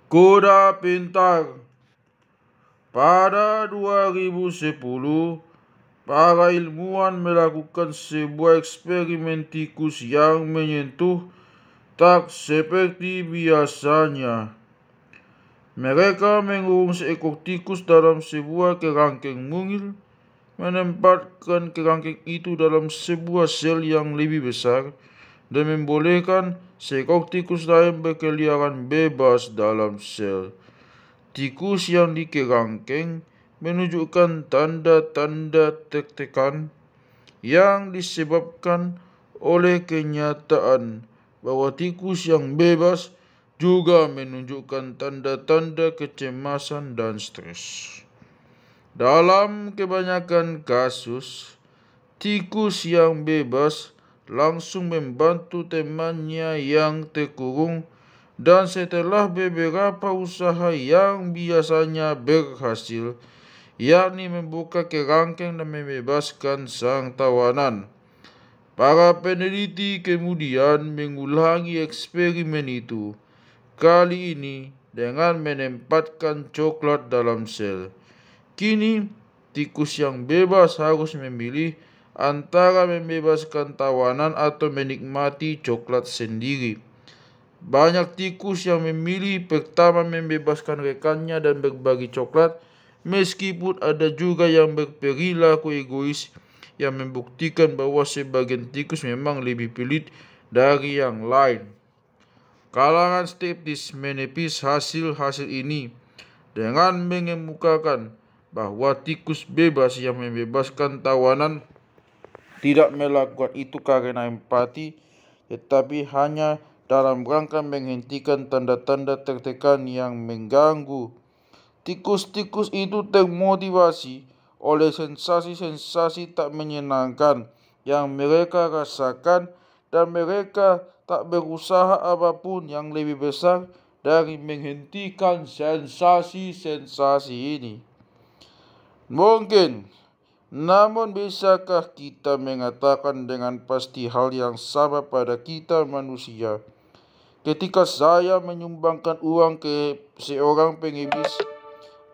Kuda pintar. Pada 2010, para ilmuwan melakukan sebuah eksperimen tikus yang menyentuh tak seperti biasanya. Mereka mengurung seekor tikus dalam sebuah kerangkeng mungil, menempatkan kerangkeng itu dalam sebuah sel yang lebih besar, dan membolehkan seekor tikus lain berkeliaran bebas dalam sel. Tikus yang dikerangkeng menunjukkan tanda-tanda tertekan yang disebabkan oleh kenyataan bahwa tikus yang bebas juga menunjukkan tanda-tanda kecemasan dan stres. Dalam kebanyakan kasus, tikus yang bebas langsung membantu temannya yang terkurung, dan setelah beberapa usaha yang biasanya berhasil, yakni membuka kerangkeng dan membebaskan sang tawanan, para peneliti kemudian mengulangi eksperimen itu, kali ini dengan menempatkan coklat dalam sel. Kini, tikus yang bebas harus memilih antara membebaskan tawanan atau menikmati coklat sendiri. Banyak tikus yang memilih pertama membebaskan rekannya dan berbagi coklat, meskipun ada juga yang berperilaku egois yang membuktikan bahwa sebagian tikus memang lebih pelit dari yang lain. Kalangan skeptis menepis hasil-hasil ini dengan mengemukakan bahwa tikus bebas yang membebaskan tawanan tidak melakukan itu karena empati, tetapi hanya dalam rangka menghentikan tanda-tanda tertekan yang mengganggu. Tikus-tikus itu termotivasi oleh sensasi-sensasi tak menyenangkan yang mereka rasakan, dan mereka tak berusaha apapun yang lebih besar dari menghentikan sensasi-sensasi ini. Mungkin, namun bisakah kita mengatakan dengan pasti hal yang sama pada kita manusia? Ketika saya menyumbangkan uang ke seorang pengemis,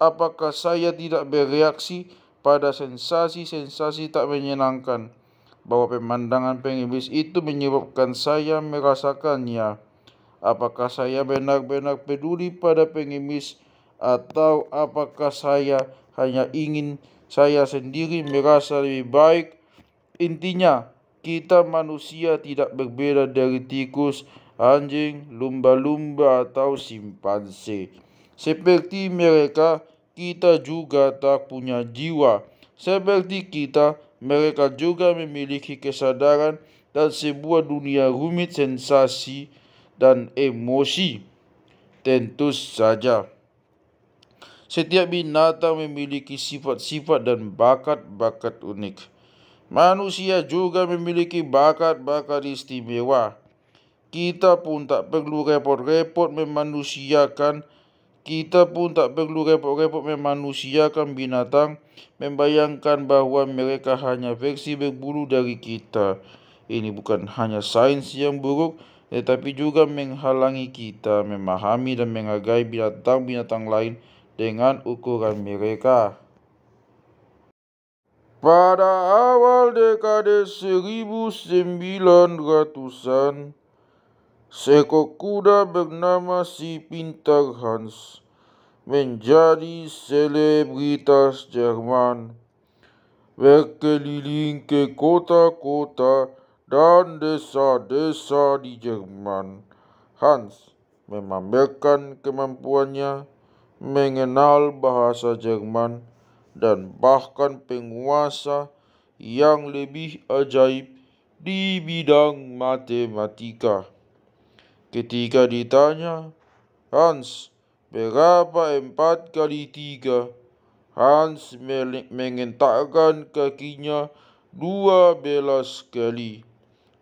apakah saya tidak bereaksi pada sensasi-sensasi tak menyenangkan bahwa pemandangan pengemis itu menyebabkan saya merasakannya? Apakah saya benar-benar peduli pada pengemis, atau apakah saya hanya ingin saya sendiri merasa lebih baik? Intinya, kita manusia tidak berbeda dari tikus, anjing, lumba-lumba, atau simpanse. Seperti mereka, kita juga tak punya jiwa. Seperti kita, mereka juga memiliki kesadaran dan sebuah dunia rumit sensasi dan emosi. Tentu saja, setiap binatang memiliki sifat-sifat dan bakat-bakat unik. Manusia juga memiliki bakat-bakat istimewa. Kita pun tak perlu repot-repot memanusiakan binatang, membayangkan bahwa mereka hanya versi berbulu dari kita. Ini bukan hanya sains yang buruk, tetapi juga menghalangi kita memahami dan menghargai binatang-binatang lain dengan ukuran mereka. Pada awal dekade 1900-an, seekor kuda bernama Si Pintar Hans menjadi selebritas Jerman, berkeliling ke kota-kota dan desa-desa di Jerman. Hans memamerkan kemampuannya mengenal bahasa Jerman dan bahkan penguasa yang lebih ajaib di bidang matematika. Ketika ditanya, Hans, berapa 4 kali 3? Hans mengentakkan kakinya 12 kali.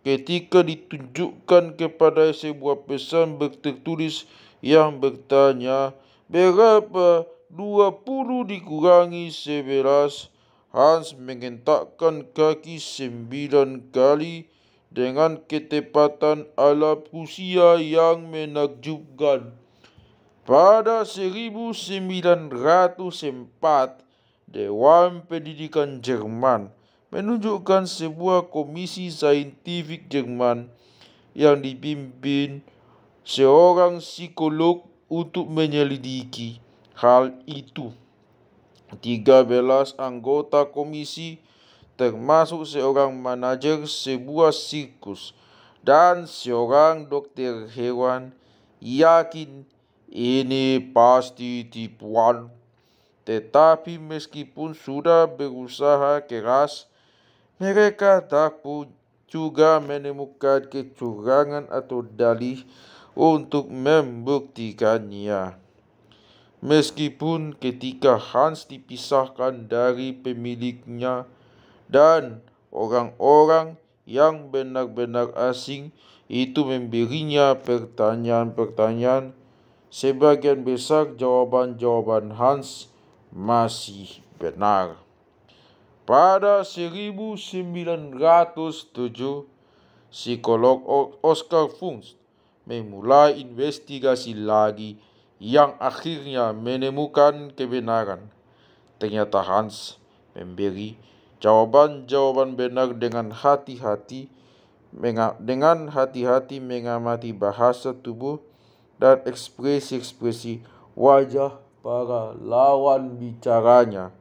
Ketika ditunjukkan kepada sebuah pesan tertulis yang bertanya, berapa 20 dikurangi 11? Hans mengentakkan kaki 9 kali dengan ketepatan ala Prusia yang menakjubkan. Pada 1904, Dewan Pendidikan Jerman menunjukkan sebuah komisi saintifik Jerman yang dipimpin seorang psikolog untuk menyelidiki hal itu. 13 anggota komisi, termasuk seorang manajer sebuah sirkus dan seorang dokter hewan, yakin ini pasti tipuan. Tetapi meskipun sudah berusaha keras, mereka takut juga menemukan kecurangan atau dalih untuk membuktikannya. Meskipun ketika Hans dipisahkan dari pemiliknya dan orang-orang yang benar-benar asing itu memberinya pertanyaan-pertanyaan, sebagian besar jawaban-jawaban Hans masih benar. Pada 1907, psikolog Oscar Funst memulai investigasi lagi yang akhirnya menemukan kebenaran. Ternyata Hans memberi jawaban-jawaban benar dengan hati-hati mengamati bahasa tubuh dan ekspresi-ekspresi wajah para lawan bicaranya.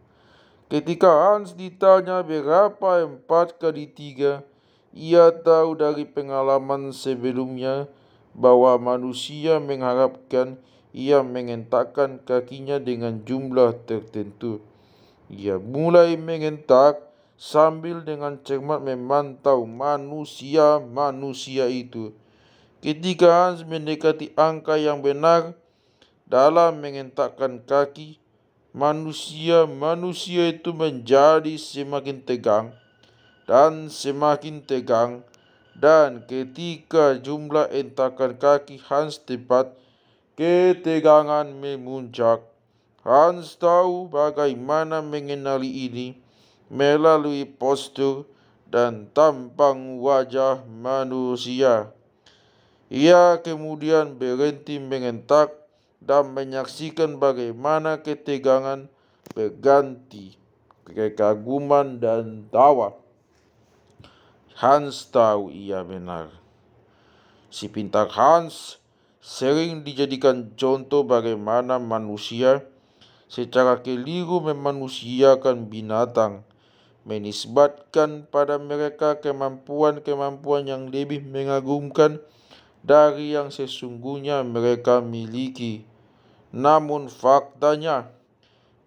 Ketika Hans ditanya berapa 4 kali 3, ia tahu dari pengalaman sebelumnya bahwa manusia mengharapkan ia mengentakkan kakinya dengan jumlah tertentu. Ia mulai mengentak sambil dengan cermat memantau manusia itu. Ketika Hans mendekati angka yang benar dalam mengentakkan kaki, manusia itu menjadi semakin tegang dan semakin tegang, dan ketika jumlah entakan kaki Hans tepat, ketegangan memuncak. Hans tahu bagaimana mengenali ini melalui postur dan tampang wajah manusia. Ia kemudian berhenti mengentak dan menyaksikan bagaimana ketegangan berganti kekaguman dan tawa. Hans tahu ia benar. Si pintar Hans sering dijadikan contoh bagaimana manusia secara keliru memanusiakan binatang, menisbatkan pada mereka kemampuan-kemampuan yang lebih mengagumkan dari yang sesungguhnya mereka miliki. Namun faktanya,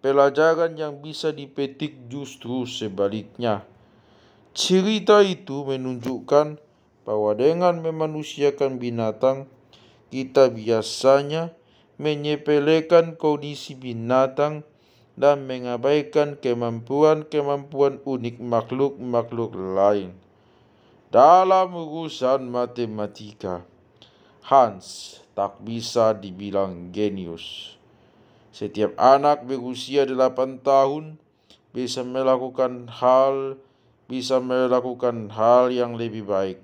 pelajaran yang bisa dipetik justru sebaliknya. Cerita itu menunjukkan bahwa dengan memanusiakan binatang, kita biasanya menyepelekan kondisi binatang dan mengabaikan kemampuan-kemampuan unik makhluk-makhluk lain. Dalam urusan matematika, Hans tak bisa dibilang genius. Setiap anak berusia 8 tahun bisa melakukan hal yang lebih baik.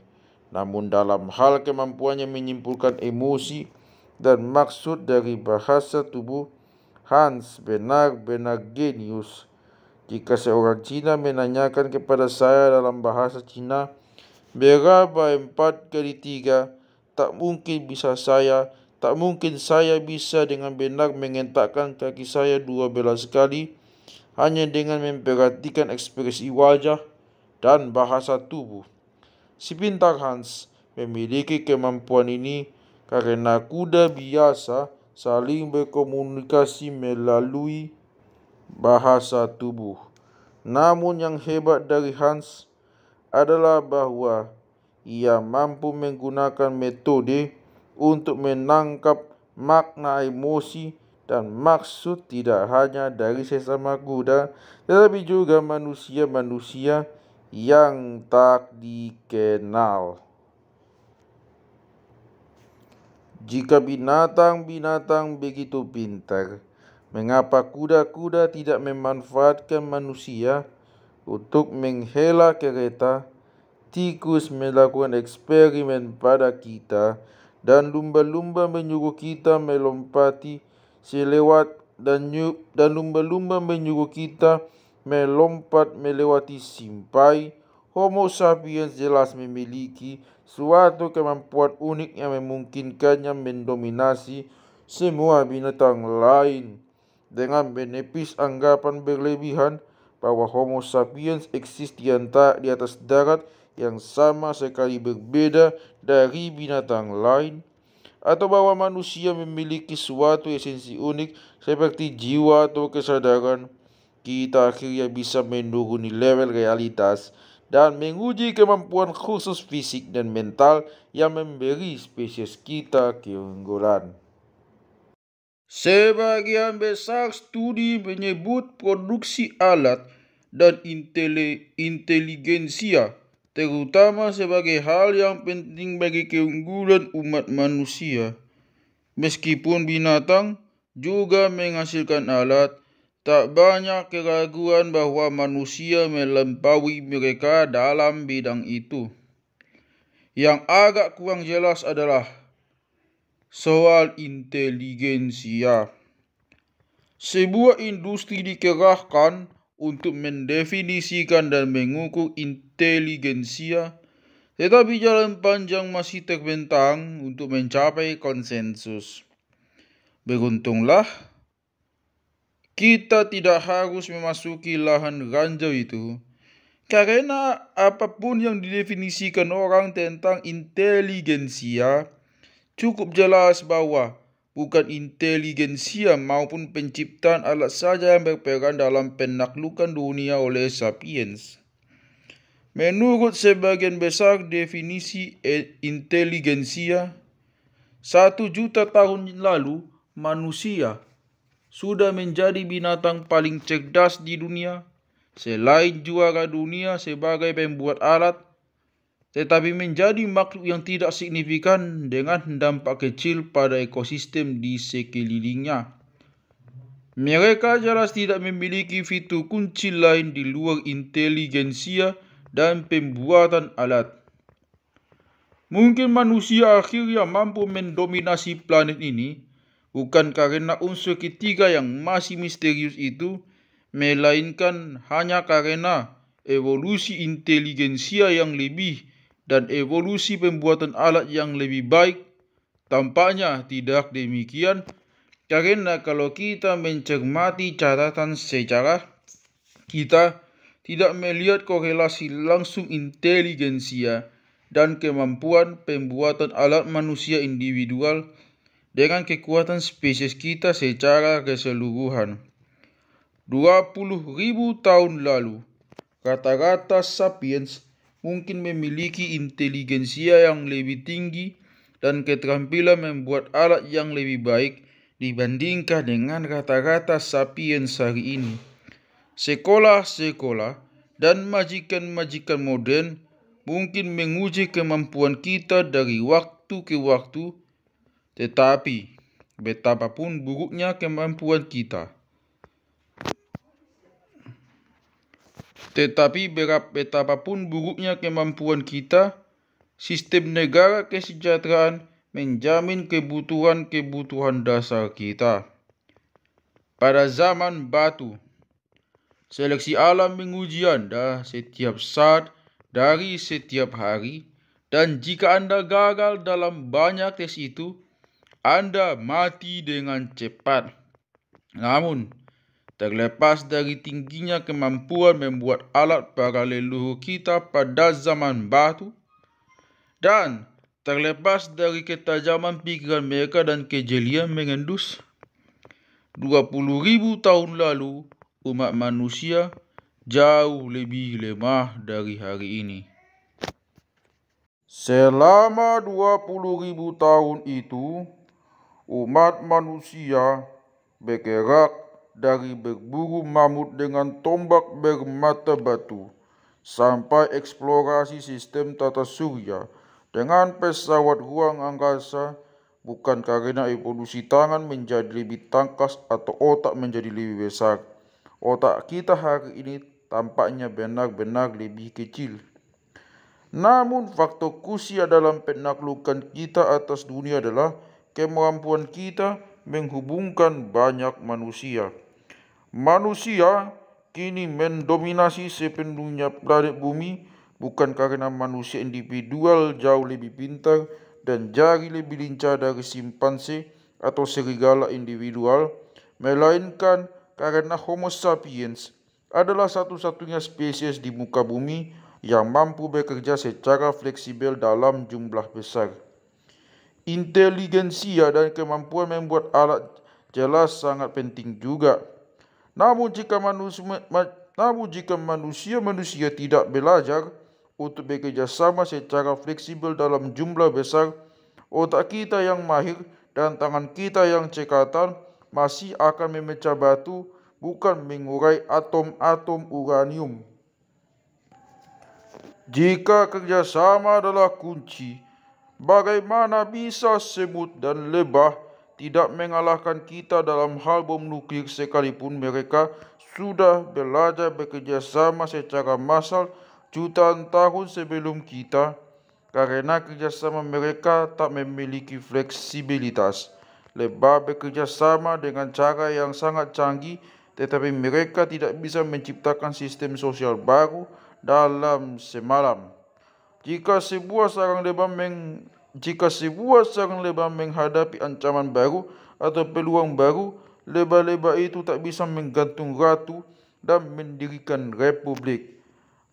Namun dalam hal kemampuannya menyimpulkan emosi dan maksud dari bahasa tubuh, Hans benar-benar genius. Jika seorang Cina menanyakan kepada saya dalam bahasa Cina, berapa 4 kali 3, tak mungkin saya bisa dengan benar mengentakkan kaki saya 12 kali hanya dengan memperhatikan ekspresi wajah dan bahasa tubuh. Si pintar Hans memiliki kemampuan ini karena kuda biasa saling berkomunikasi melalui bahasa tubuh. Namun yang hebat dari Hans adalah bahwa ia mampu menggunakan metode untuk menangkap makna emosi dan maksud tidak hanya dari sesama kuda, tetapi juga manusia-manusia yang tak dikenal. Jika binatang-binatang begitu pintar, mengapa kuda-kuda tidak memanfaatkan manusia untuk menghela kereta? Tikus melakukan eksperimen pada kita dan lumba-lumba menyuruh kita melompati selewat dan lumba-lumba menyuruh kita melompat melewati simpai. Homo sapiens jelas memiliki suatu kemampuan unik yang memungkinkannya mendominasi semua binatang lain. Dengan menepis anggapan berlebihan bahwa Homo sapiens eksis di atas darat yang sama sekali berbeda dari binatang lain, atau bahwa manusia memiliki suatu esensi unik seperti jiwa atau kesadaran, kita akhirnya bisa menuruni level realitas dan menguji kemampuan khusus fisik dan mental yang memberi spesies kita keunggulan. Sebagian besar studi menyebut produksi alat dan inteligensia terutama sebagai hal yang penting bagi keunggulan umat manusia. Meskipun binatang juga menghasilkan alat, tak banyak keraguan bahwa manusia melampaui mereka dalam bidang itu. Yang agak kurang jelas adalah soal inteligensia. Sebuah industri dikerahkan untuk mendefinisikan dan mengukur inteligensia, tetapi jalan panjang masih terbentang untuk mencapai konsensus. Beruntunglah, kita tidak harus memasuki lahan ranjau itu, karena apapun yang didefinisikan orang tentang inteligensia, cukup jelas bahwa bukan inteligensia maupun penciptaan alat saja yang berperan dalam penaklukan dunia oleh sapiens. Menurut sebagian besar definisi inteligensia, 1 juta tahun lalu manusia sudah menjadi binatang paling cerdas di dunia, selain juara dunia sebagai pembuat alat, tetapi menjadi makhluk yang tidak signifikan dengan dampak kecil pada ekosistem di sekelilingnya. Mereka jelas tidak memiliki fitur kunci lain di luar inteligensia dan pembuatan alat. Mungkin manusia akhirnya mampu mendominasi planet ini bukan karena unsur ketiga yang masih misterius itu, melainkan hanya karena evolusi inteligensia yang lebih dan evolusi pembuatan alat yang lebih baik. Tampaknya tidak demikian, karena kalau kita mencermati catatan sejarah, kita tidak melihat korelasi langsung inteligensia dan kemampuan pembuatan alat manusia individual dengan kekuatan spesies kita secara keseluruhan. 20.000 tahun lalu, rata-rata sapiens mungkin memiliki inteligensia yang lebih tinggi dan keterampilan membuat alat yang lebih baik dibandingkan dengan rata-rata sapiens hari ini. Sekolah-sekolah dan majikan-majikan modern mungkin menguji kemampuan kita dari waktu ke waktu, tetapi betapapun buruknya kemampuan kita, sistem negara kesejahteraan menjamin kebutuhan dasar kita. Pada zaman batu, seleksi alam menguji Anda setiap saat dari setiap hari, dan jika Anda gagal dalam banyak tes itu, Anda mati dengan cepat. Namun, terlepas dari tingginya kemampuan membuat alat para leluhur kita pada zaman batu, dan terlepas dari ketajaman pikiran mereka dan kejelian mengendus, 20.000 tahun lalu umat manusia jauh lebih lemah dari hari ini. Selama 20.000 tahun itu, umat manusia bergerak dari berburu mamut dengan tombak bermata batu sampai eksplorasi sistem tata surya dengan pesawat ruang angkasa, bukan karena evolusi tangan menjadi lebih tangkas atau otak menjadi lebih besar. Otak kita hari ini tampaknya benar-benar lebih kecil. Namun faktor krusial dalam penaklukan kita atas dunia adalah kemampuan kita menghubungkan banyak manusia. Manusia kini mendominasi sepenuhnya planet bumi bukan karena manusia individual jauh lebih pintar dan jari lebih lincah dari simpanse atau serigala individual, melainkan karena Homo sapiens adalah satu-satunya spesies di muka bumi yang mampu bekerja secara fleksibel dalam jumlah besar. Inteligensia dan kemampuan membuat alat jelas sangat penting juga. Namun jika manusia tidak belajar untuk bekerja sama secara fleksibel dalam jumlah besar, otak kita yang mahir dan tangan kita yang cekatan masih akan memecah batu, bukan mengurai atom-atom uranium. Jika kerjasama adalah kunci, bagaimana bisa semut dan lebah tidak mengalahkan kita dalam hal bom nuklir sekalipun mereka sudah belajar bekerja sama secara massal jutaan tahun sebelum kita, karena kerjasama mereka tak memiliki fleksibilitas. Lebah bekerja sama dengan cara yang sangat canggih, tetapi mereka tidak bisa menciptakan sistem sosial baru dalam semalam. Jika sebuah sarang lebah menghadapi ancaman baru atau peluang baru, lebah-lebah itu tak bisa menggantung ratu dan mendirikan republik.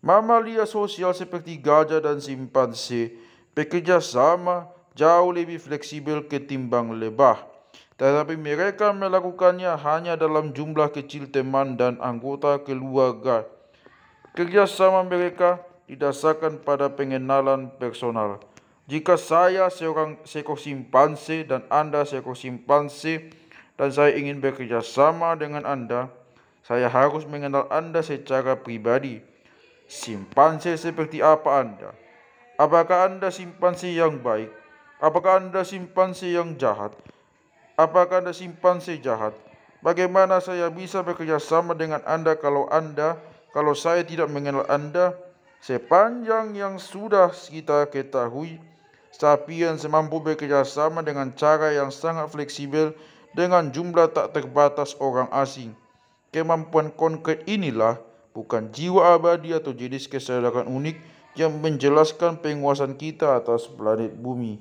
Mamalia sosial seperti gajah dan simpanse bekerja sama jauh lebih fleksibel ketimbang lebah, tetapi mereka melakukannya hanya dalam jumlah kecil teman dan anggota keluarga. Kerjasama mereka didasarkan pada pengenalan personal. Jika saya seekor simpanse dan Anda seekor simpanse dan saya ingin bekerja sama dengan Anda, saya harus mengenal Anda secara pribadi. Simpanse seperti apa Anda? Apakah Anda simpanse yang baik? Apakah Anda simpanse yang jahat? Apakah Anda simpanse jahat? Bagaimana saya bisa bekerja sama dengan Anda kalau saya tidak mengenal Anda? Sepanjang yang sudah kita ketahui, sapiens mampu bekerja sama dengan cara yang sangat fleksibel dengan jumlah tak terbatas orang asing. Kemampuan konkret inilah bukan jiwa abadi atau jenis kesadaran unik yang menjelaskan penguasaan kita atas planet bumi.